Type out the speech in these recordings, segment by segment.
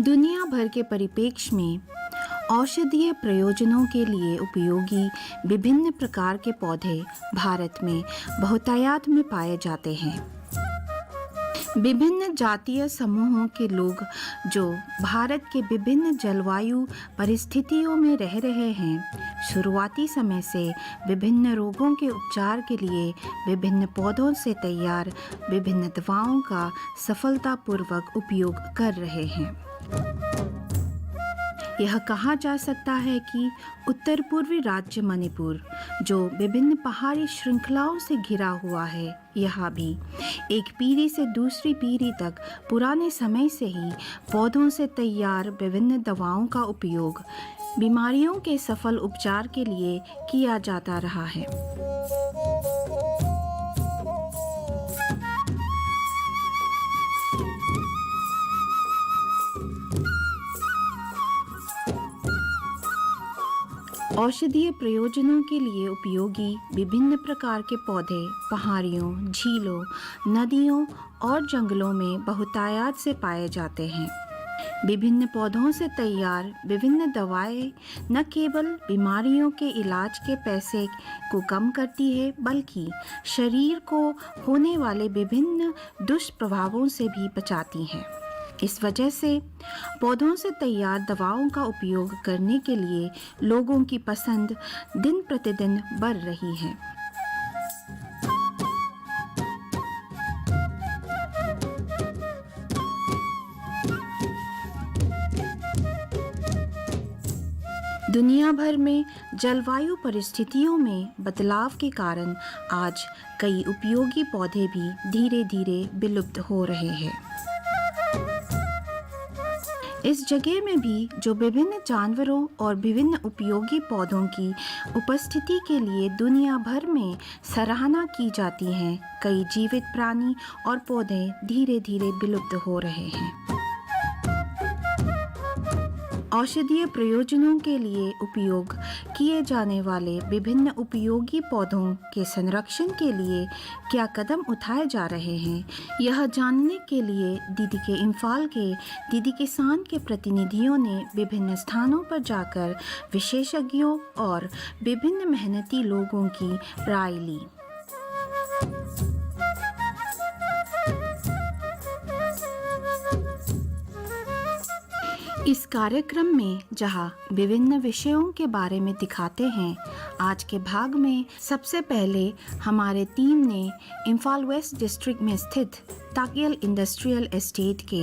दुनिया भर के परिप्रेक्ष्य में औषधीय प्रयोजनों के लिए उपयोगी विभिन्न प्रकार के पौधे भारत में बहुतायत में पाए जाते हैं। विभिन्न जातीय समूहों के लोग जो भारत के विभिन्न जलवायु परिस्थितियों में रह रहे हैं, शुरुआती समय से विभिन्न रोगों के उपचार के लिए विभिन्न पौधों से तैयार विभिन्न दवाओं का सफलतापूर्वक उपयोग कर रहे हैं। यह कहा जा सकता है कि उत्तर पूर्वी राज्य मणिपुर, जो विभिन्न पहाड़ी श्रृंखलाओं से घिरा हुआ है, यहाँ भी एक पीढ़ी से दूसरी पीढ़ी तक पुराने समय से ही पौधों से तैयार विभिन्न दवाओं का उपयोग बीमारियों के सफल उपचार के लिए किया जाता रहा है। औषधीय प्रयोजनों के लिए उपयोगी विभिन्न प्रकार के पौधे पहाड़ियों, झीलों, नदियों और जंगलों में बहुतायत से पाए जाते हैं। विभिन्न पौधों से तैयार विभिन्न दवाएं न केवल बीमारियों के इलाज के पैसे को कम करती है, बल्कि शरीर को होने वाले विभिन्न दुष्प्रभावों से भी बचाती हैं। इस वजह से पौधों से तैयार दवाओं का उपयोग करने के लिए लोगों की पसंद दिन प्रतिदिन बढ़ रही है। दुनिया भर में जलवायु परिस्थितियों में बदलाव के कारण आज कई उपयोगी पौधे भी धीरे धीरे विलुप्त हो रहे हैं। इस जगह में भी जो विभिन्न जानवरों और विभिन्न उपयोगी पौधों की उपस्थिति के लिए दुनिया भर में सराहना की जाती है, कई जीवित प्राणी और पौधे धीरे धीरे विलुप्त हो रहे हैं। औषधीय प्रयोजनों के लिए उपयोग किए जाने वाले विभिन्न उपयोगी पौधों के संरक्षण के लिए क्या कदम उठाए जा रहे हैं, यह जानने के लिए दीदी के इम्फाल के दीदी किसान के प्रतिनिधियों ने विभिन्न स्थानों पर जाकर विशेषज्ञों और विभिन्न मेहनती लोगों की राय ली। इस कार्यक्रम में जहां विभिन्न विषयों के बारे में दिखाते हैं, आज के भाग में सबसे पहले हमारे टीम ने इम्फाल वेस्ट डिस्ट्रिक्ट में स्थित ताकियल इंडस्ट्रियल एस्टेट के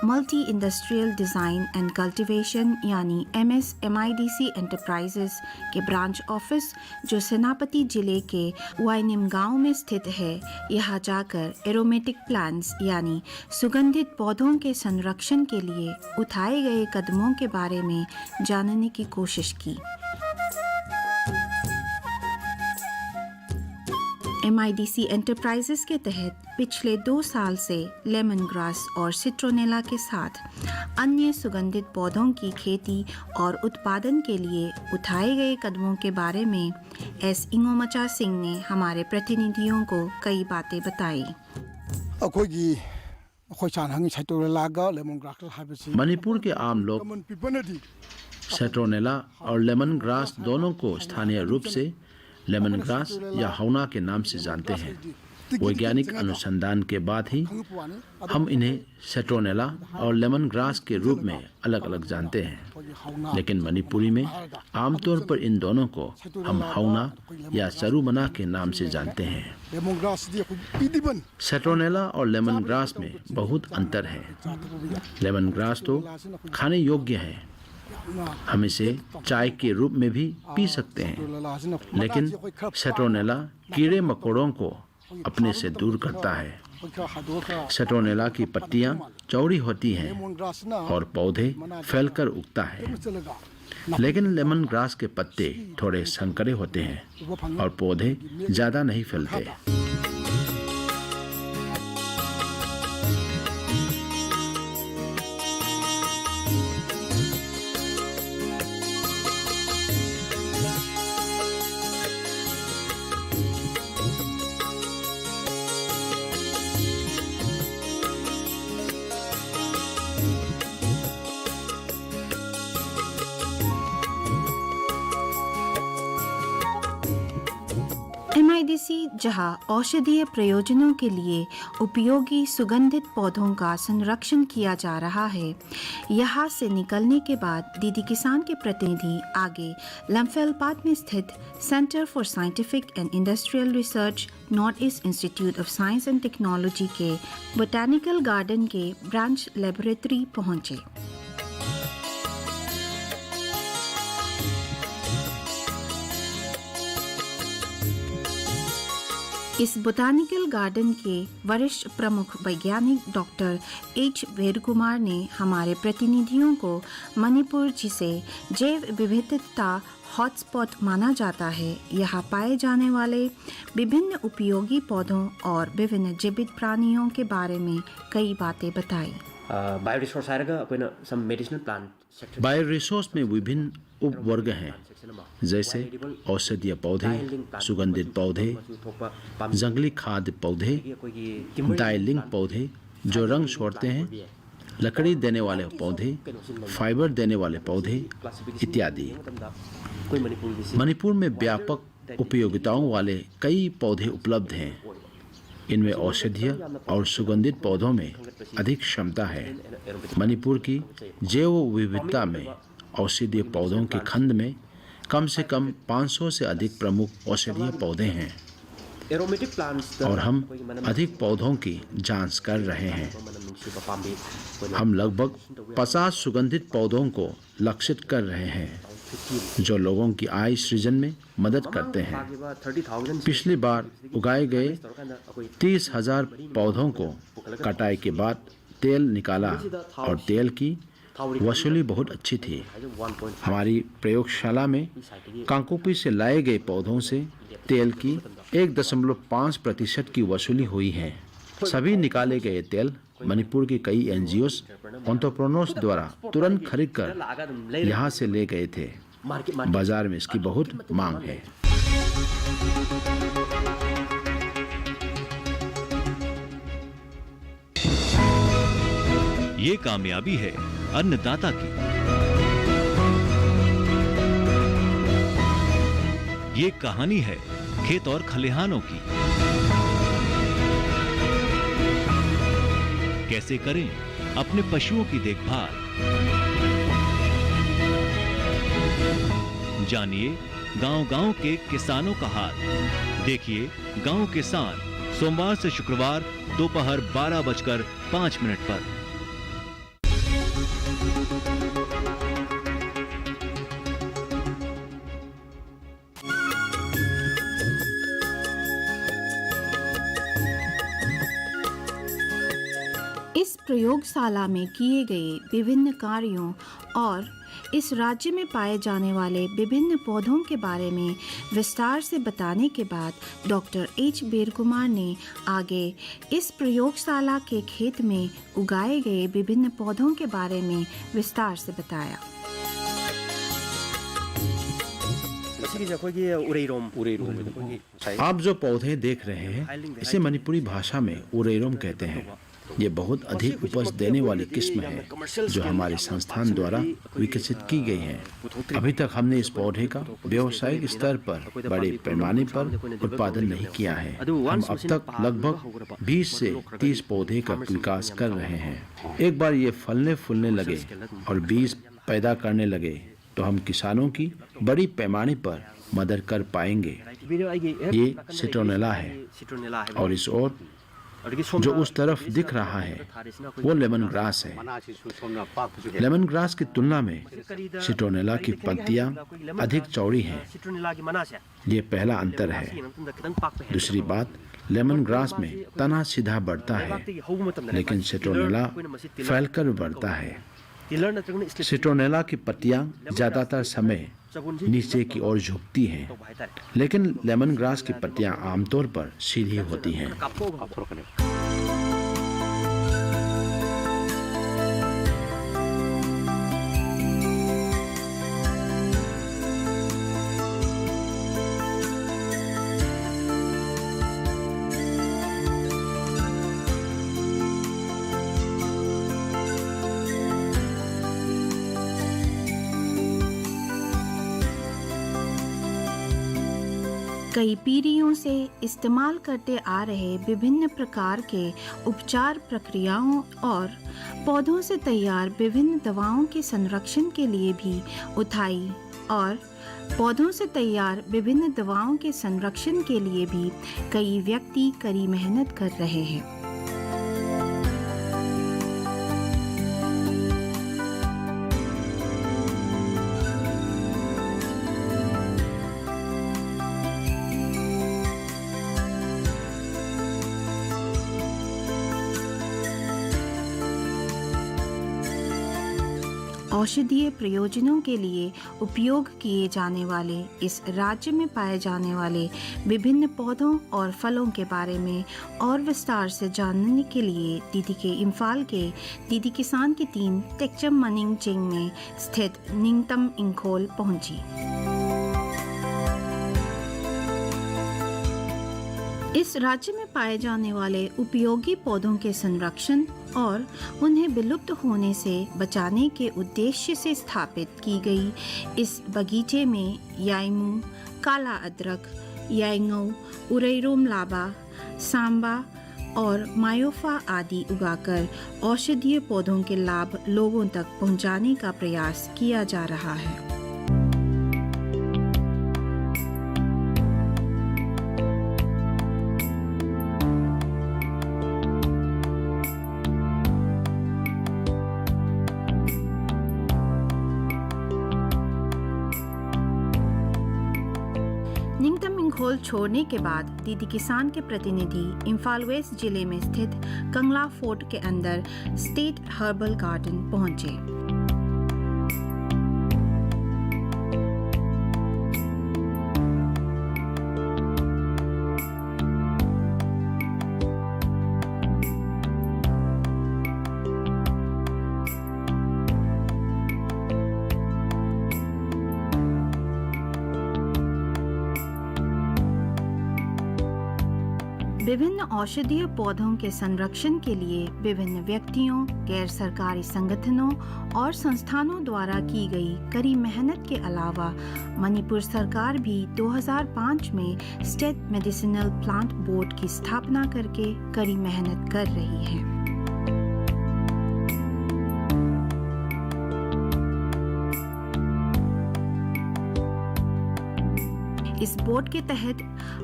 multi industrial design and cultivation यानी MIDC एंटरप्राइजेस के ब्रांच ऑफिस, जो सेनापति जिले के वाइनिम गांव में स्थित है, यहाँ जाकर एरोमेटिक प्लांट्स यानी सुगंधित पौधों के संरक्षण के लिए उठाए गए कदमों के बारे में जानने की कोशिश की। MIDC एंटरप्राइजेस के तहत पिछले 2 साल से लेमन ग्रास और सिट्रोनेला के साथ अन्य सुगंधित पौधों की खेती और उत्पादन के लिए उठाए गए कदमों के बारे में एस इंगोमचा सिंह ने हमारे प्रतिनिधियों को कई बातें बताई। मणिपुर के आम लोग सिट्रोनेला और लेमन ग्रास दोनों को स्थानीय रूप से लेमन ग्रास या हौना के नाम से जानते हैं। वैज्ञानिक अनुसंधान के बाद ही हम इन्हें सिट्रोनेला और लेमन ग्रास के रूप में अलग अलग जानते हैं, लेकिन मणिपुरी में आमतौर पर इन दोनों को हम हौना या सरुमना के नाम से जानते हैं। सिट्रोनेला और लेमन ग्रास में बहुत अंतर है। लेमन ग्रास तो खाने योग्य है, हम इसे चाय के रूप में भी पी सकते हैं, लेकिन सिट्रोनेला कीड़े मकोड़ों को अपने से दूर करता है। सिट्रोनेला की पत्तियां चौड़ी होती हैं और पौधे फैलकर उगता है, लेकिन लेमन ग्रास के पत्ते थोड़े संकरे होते हैं और पौधे ज्यादा नहीं फैलते। MIDC जहां औषधीय प्रयोजनों के लिए उपयोगी सुगंधित पौधों का संरक्षण किया जा रहा है, यहां से निकलने के बाद दीदी किसान के प्रतिनिधि आगे लम्फेलपात में स्थित centre for scientific and industrial research north east institute of science and technology के बोटैनिकल गार्डन के ब्रांच लेबोरेटरी पहुंचे। इस बोटानिकल गार्डन के वरिष्ठ प्रमुख वैज्ञानिक डॉक्टर एच वेरकुमार ने हमारे प्रतिनिधियों को मणिपुर, जिसे जैव विविधता हॉटस्पॉट माना जाता है, यहाँ पाए जाने वाले विभिन्न उपयोगी पौधों और विभिन्न जीवित प्राणियों के बारे में कई बातें बताई। बायोरिसोर्स में विभिन्न उपवर्ग हैं, जैसे औषधीय पौधे, सुगंधित पौधे, जंगली खाद्य पौधे, डाइलिंग पौधे जो रंग छोड़ते हैं, लकड़ी देने वाले पौधे, फाइबर देने वाले पौधे इत्यादि। मणिपुर में व्यापक उपयोगिताओं वाले कई पौधे उपलब्ध हैं। इनमें औषधीय और सुगंधित पौधों में अधिक क्षमता है। मणिपुर की जैव विविधता में औषधीय पौधों के खंड में कम से कम 500 से अधिक प्रमुख औषधीय पौधे हैं और हम अधिक पौधों की जांच कर रहे हैं। हम लगभग 50 सुगंधित पौधों को लक्षित कर रहे हैं जो लोगों की आय सृजन में मदद करते हैं। पिछली बार उगाए गए 30,000 पौधों को कटाई के बाद तेल निकाला और तेल की वसूली बहुत अच्छी थी। हमारी प्रयोगशाला में कांकोपी से लाए गए पौधों से तेल की 1.5% की वसूली हुई है। सभी निकाले गए तेल मणिपुर के कई एनजीओस एंटरप्रेन्योर्स द्वारा तुरंत खरीदकर यहाँ से ले गए थे। बाजार में इसकी बहुत मांग है। ये कामयाबी है अन्नदाता की। ये कहानी है खेत और खलिहानों की। कैसे करें अपने पशुओं की देखभाल, जानिए गांव-गांव के किसानों का हाल। देखिए गांव किसान सोमवार से शुक्रवार दोपहर 12:05 पर। इस प्रयोगशाला में किए गए विभिन्न कार्यों और इस राज्य में पाए जाने वाले विभिन्न पौधों के बारे में विस्तार से बताने के बाद डॉक्टर एच वेरकुमार ने आगे इस प्रयोगशाला के खेत में उगाए गए विभिन्न पौधों के बारे में विस्तार से बताया। आप जो पौधे देख रहे हैं इसे मणिपुरी भाषा में उरेरोम कहते हैं। ये बहुत अधिक उपज देने वाली किस्म है जो हमारे संस्थान द्वारा विकसित की गई है। अभी तक हमने इस पौधे का व्यावसायिक स्तर पर बड़े पैमाने पर उत्पादन नहीं किया है। हम अब तक लगभग 20 से 30 पौधे का विकास कर रहे हैं। एक बार ये फलने फूलने लगे और बीज पैदा करने लगे तो हम किसानों की बड़ी पैमाने पर मदद कर पाएंगे। ये सिट्रोनेला है और इस ओर जो उस तरफ दिख रहा है वो लेमन ग्रास है। लेमन ग्रास की तुलना में सिट्रोनेला की पत्तियां अधिक चौड़ी हैं। ये पहला अंतर है। दूसरी बात, लेमन ग्रास में तना सीधा बढ़ता है लेकिन सिट्रोनेला फैलकर बढ़ता है। सिट्रोनेला की पत्तियां ज्यादातर समय नीचे की ओर झुकती हैं, लेकिन लेमन ग्रास की पत्तियां आमतौर पर सीधी होती हैं। कई पीढ़ियों से इस्तेमाल करते आ रहे विभिन्न प्रकार के उपचार प्रक्रियाओं और पौधों से तैयार विभिन्न दवाओं के संरक्षण के लिए भी उठाई और पौधों से तैयार विभिन्न दवाओं के संरक्षण के लिए भी कई व्यक्ति कड़ी मेहनत कर रहे हैं। औषधीय प्रयोजनों के लिए उपयोग किए जाने वाले इस राज्य में पाए जाने वाले विभिन्न पौधों और फलों के बारे में और विस्तार से जानने के लिए दीदी के इम्फाल के दीदी किसान की टीम टेक्चम मनिंग चिंग में स्थित निंगतम इंखोल पहुंची। इस राज्य में पाए जाने वाले उपयोगी पौधों के संरक्षण और उन्हें विलुप्त होने से बचाने के उद्देश्य से स्थापित की गई इस बगीचे में याइमू, काला अदरक, याइंगो, उरेरोम लाबा, सांबा और मायोफा आदि उगाकर औषधीय पौधों के लाभ लोगों तक पहुंचाने का प्रयास किया जा रहा है। निंगतम इंखोल छोड़ने के बाद दीदी किसान के प्रतिनिधि इम्फाल वेस्ट जिले में स्थित कंगला फोर्ट के अंदर स्टेट हर्बल गार्डन पहुंचे। विभिन्न औषधीय पौधों के संरक्षण के लिए विभिन्न व्यक्तियों, गैर सरकारी संगठनों और संस्थानों द्वारा की गई कड़ी मेहनत के अलावा मणिपुर सरकार भी 2005 में स्टेट मेडिसिनल प्लांट बोर्ड की स्थापना करके कड़ी मेहनत कर रही है। इस बोर्ड के तहत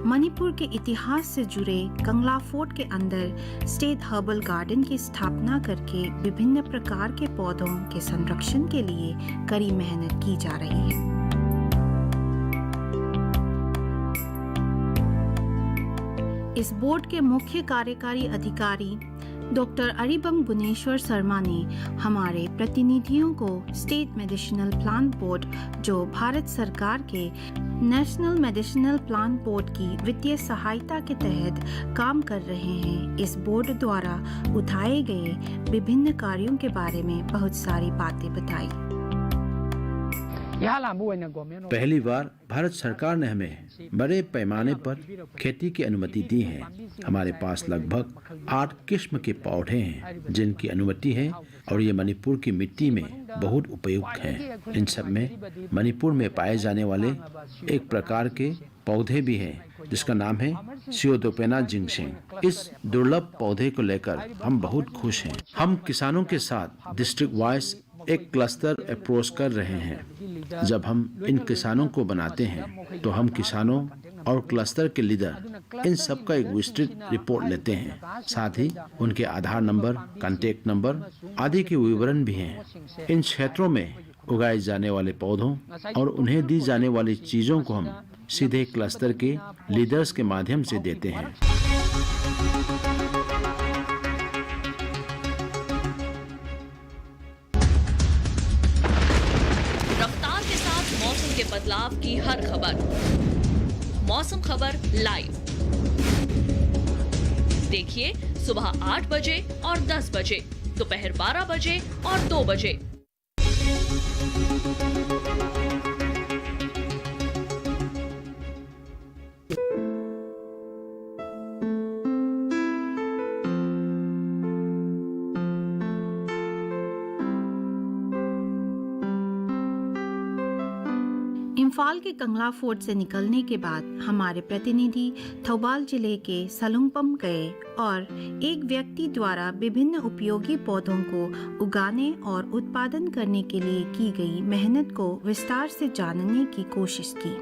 मणिपुर के इतिहास से जुड़े कंगला फोर्ट के अंदर स्टेट हर्बल गार्डन की स्थापना करके विभिन्न प्रकार के पौधों के संरक्षण के लिए कड़ी मेहनत की जा रही है। इस बोर्ड के मुख्य कार्यकारी अधिकारी डॉक्टर अरिबम गुनेश्वर शर्मा ने हमारे प्रतिनिधियों को स्टेट मेडिसिनल प्लांट बोर्ड, जो भारत सरकार के नेशनल मेडिसिनल प्लांट बोर्ड की वित्तीय सहायता के तहत काम कर रहे हैं, इस बोर्ड द्वारा उठाए गए विभिन्न कार्यों के बारे में बहुत सारी बातें बताई। पहली बार भारत सरकार ने हमें बड़े पैमाने पर खेती की अनुमति दी है। हमारे पास लगभग 8 किस्म के पौधे हैं जिनकी अनुमति है और ये मणिपुर की मिट्टी में बहुत उपयुक्त हैं। इन सब में मणिपुर में पाए जाने वाले एक प्रकार के पौधे भी हैं जिसका नाम है सियोदोपेना जिंगसेंग। इस दुर्लभ पौधे को लेकर हम बहुत खुश हैं। हम किसानों के साथ डिस्ट्रिक्ट वाइज एक क्लस्टर अप्रोच कर रहे हैं। जब हम इन किसानों को बनाते हैं तो हम किसानों और क्लस्टर के लीडर इन सब का एक विस्तृत रिपोर्ट लेते हैं। साथ ही उनके आधार नंबर, कांटेक्ट नंबर आदि के विवरण भी हैं। इन क्षेत्रों में उगाए जाने वाले पौधों और उन्हें दी जाने वाली चीजों को हम सीधे क्लस्टर के लीडर्स के माध्यम से देते हैं। रफ्तार के साथ मौसम के बदलाव की हर खबर, मौसम खबर लाइव देखिए सुबह 8 बजे और 10 बजे, दोपहर 12 बजे और 2 बजे। इम्फाल के कंगला फोर्ट से निकलने के बाद हमारे प्रतिनिधि थौबाल जिले के सलुंगपम गए और एक व्यक्ति द्वारा विभिन्न उपयोगी पौधों को उगाने और उत्पादन करने के लिए की गई मेहनत को विस्तार से जानने की कोशिश की।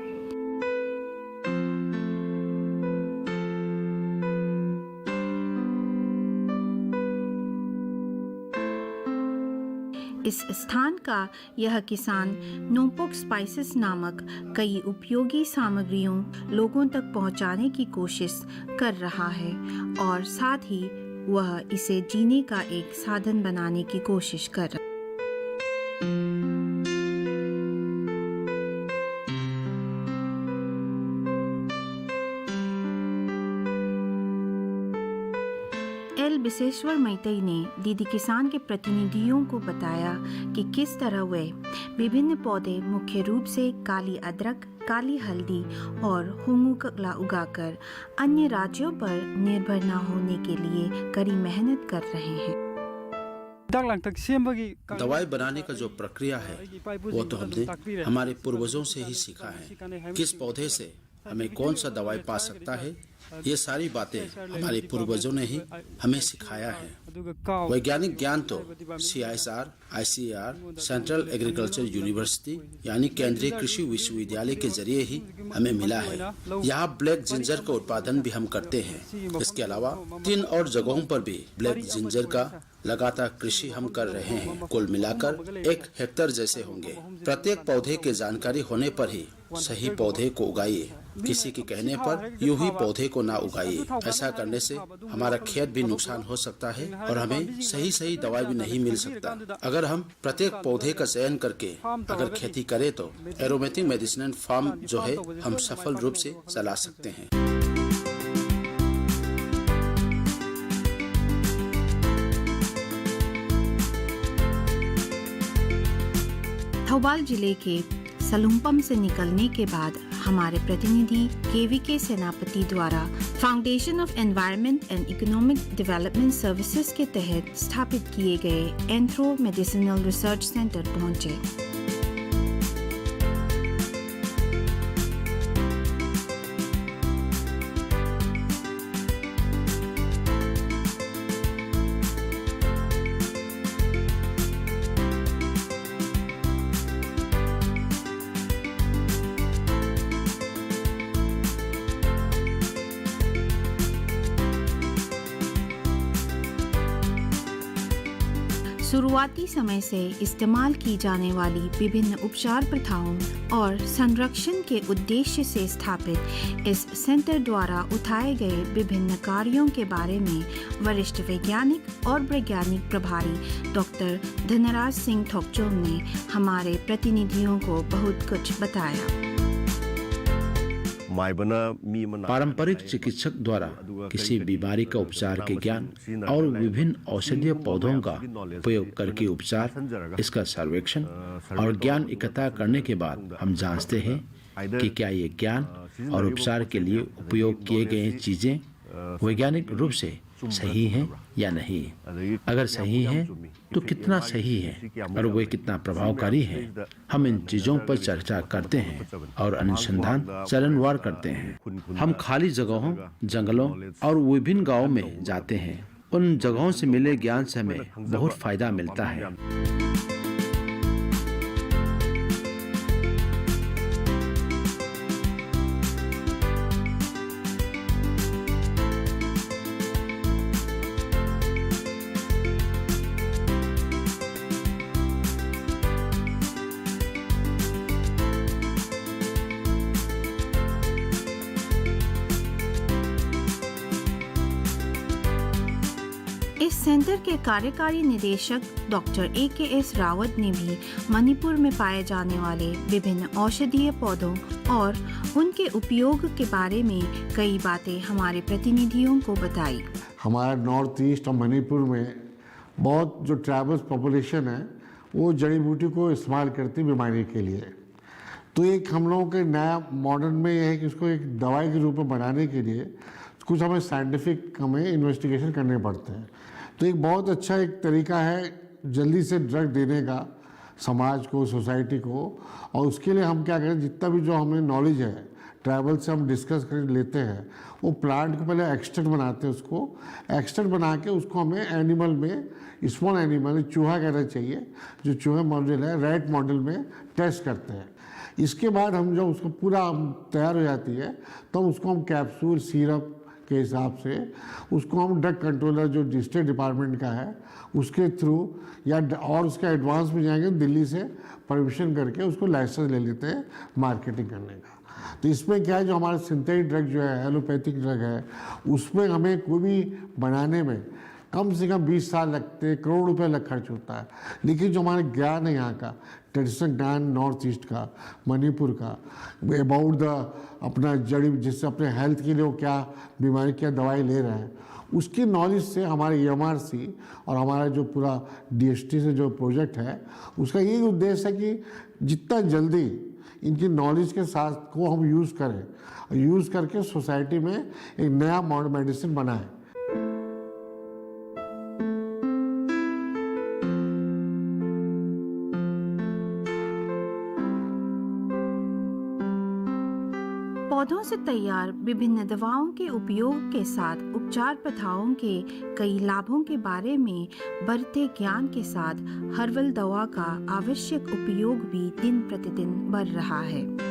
इस स्थान का यह किसान नोपोक स्पाइसेस नामक कई उपयोगी सामग्रियों लोगों तक पहुंचाने की कोशिश कर रहा है और साथ ही वह इसे जीने का एक साधन बनाने की कोशिश कर रहा है। एल बिसेश्वर मैतई ने दीदी किसान के प्रतिनिधियों को बताया कि किस तरह वे विभिन्न पौधे मुख्य रूप से काली अदरक, काली हल्दी और हुंगुकला उगाकर अन्य राज्यों पर निर्भर न होने के लिए कड़ी मेहनत कर रहे हैं। दवाई बनाने का जो प्रक्रिया है वो तो हमने हमारे पूर्वजों से ही सीखा है। किस पौधे से हमें कौन सा दवाई पा सकता है, ये सारी बातें हमारे पूर्वजों ने ही हमें सिखाया है। वैज्ञानिक ज्ञान तो CISR, ICAR, central agriculture university यानी केंद्रीय कृषि विश्वविद्यालय के जरिए ही हमें मिला है। यहाँ ब्लैक जिंजर का उत्पादन भी हम करते हैं। इसके अलावा 3 और जगहों पर भी ब्लैक जिंजर का लगातार कृषि हम कर रहे हैं। कुल मिलाकर 1 हेक्टेयर जैसे होंगे। प्रत्येक पौधे के जानकारी होने पर ही सही पौधे को उगाइए। किसी के कहने पर यूं ही पौधे को ना उगाइए। ऐसा करने से हमारा खेत भी नुकसान हो सकता है और हमें सही दवाई भी नहीं मिल सकता। अगर हम प्रत्येक पौधे का चयन करके अगर खेती करें तो एरोमेटिक मेडिसिनल फार्म जो है हम सफल रूप से चला सकते हैं। थौबाल जिले के सलुंगपम से निकलने के बाद हमारे प्रतिनिधि KVK सेनापति द्वारा foundation of environment and economic development services के तहत स्थापित किए गए एंथ्रो मेडिसिनल रिसर्च सेंटर पहुंचे। शुरुआती समय से इस्तेमाल की जाने वाली विभिन्न उपचार प्रथाओं और संरक्षण के उद्देश्य से स्थापित इस सेंटर द्वारा उठाए गए विभिन्न कार्यों के बारे में वरिष्ठ वैज्ञानिक और वैज्ञानिक प्रभारी डॉक्टर धनराज सिंह थोकचोम ने हमारे प्रतिनिधियों को बहुत कुछ बताया। पारंपरिक चिकित्सक द्वारा किसी बीमारी का उपचार के ज्ञान और विभिन्न औषधीय पौधों का उपयोग करके उपचार, इसका सर्वेक्षण और ज्ञान इकट्ठा करने के बाद हम जांचते हैं कि क्या ये ज्ञान और उपचार के लिए उपयोग किए गए चीजें वैज्ञानिक रूप से सही हैं या नहीं। अगर सही है तो कितना सही है और वे कितना प्रभावकारी है। हम इन चीजों पर चर्चा करते हैं और अनुसंधान चरणवार करते हैं। हम खाली जगहों, जंगलों और विभिन्न गांवों में जाते हैं। उन जगहों से मिले ज्ञान से हमें बहुत फायदा मिलता है। इस सेंटर के कार्यकारी निदेशक डॉक्टर AKS रावत ने भी मणिपुर में पाए जाने वाले विभिन्न औषधीय पौधों और उनके उपयोग के बारे में कई बातें हमारे प्रतिनिधियों को बताई। हमारा नॉर्थ ईस्ट और मणिपुर में बहुत जो ट्राइबल्स पॉपुलेशन है वो जड़ी बूटी को इस्तेमाल करती है बीमारी के लिए। तो एक हम लोगों के नया मॉडर्न में यह है कि उसको एक दवाई के रूप में बनाने के लिए कुछ हमें साइंटिफिक हमें इन्वेस्टिगेशन करने पड़ते हैं। तो एक बहुत अच्छा एक तरीका है जल्दी से ड्रग देने का, समाज को, सोसाइटी को। और उसके लिए हम क्या करें, जितना भी जो हमें नॉलेज है ट्रैवल से हम डिस्कस कर लेते हैं, वो प्लांट को पहले एक्सट्रैक्ट बनाते हैं, उसको एक्सट्रैक्ट बना के उसको हमें एनिमल में, स्मॉल एनिमल, चूहा कहना चाहिए, जो चूहे मॉडल है, रैट मॉडल में टेस्ट करते हैं। इसके बाद हम जब उसको पूरा तैयार हो जाती है तो उसको हम कैप्सूल, सिरप के हिसाब से उसको हम ड्रग कंट्रोलर जो स्टेट डिपार्टमेंट का है उसके थ्रू या और उसके एडवांस में जाएंगे, दिल्ली से परमिशन करके उसको लाइसेंस ले लेते हैं मार्केटिंग करने का। तो इसमें क्या है, जो हमारा सिंथेटिक ड्रग जो है, एलोपैथिक ड्रग है, उसमें हमें कोई भी बनाने में कम से कम 20 साल लगते, करोड़ रुपए लग खर्च होता है। लेकिन जो हमारा ज्ञान है यहाँ का, ट्रेडिशनल ज्ञान नॉर्थ ईस्ट का, मणिपुर का, अबाउट द अपना जड़ी, जिससे अपने हेल्थ के लिए वो क्या बीमारी, क्या दवाई ले रहे हैं, उसकी नॉलेज से हमारे EMRC और हमारा जो पूरा DST से जो प्रोजेक्ट है, उसका यही उद्देश्य है कि जितना जल्दी इनकी नॉलेज के साथ को हम यूज़ करें, यूज़ करके सोसाइटी में एक नया मॉडर्न मेडिसिन बनाएं। पौधों से तैयार विभिन्न दवाओं के उपयोग के साथ उपचार प्रथाओं के कई लाभों के बारे में बढ़ते ज्ञान के साथ हर्बल दवा का आवश्यक उपयोग भी दिन प्रतिदिन बढ़ रहा है।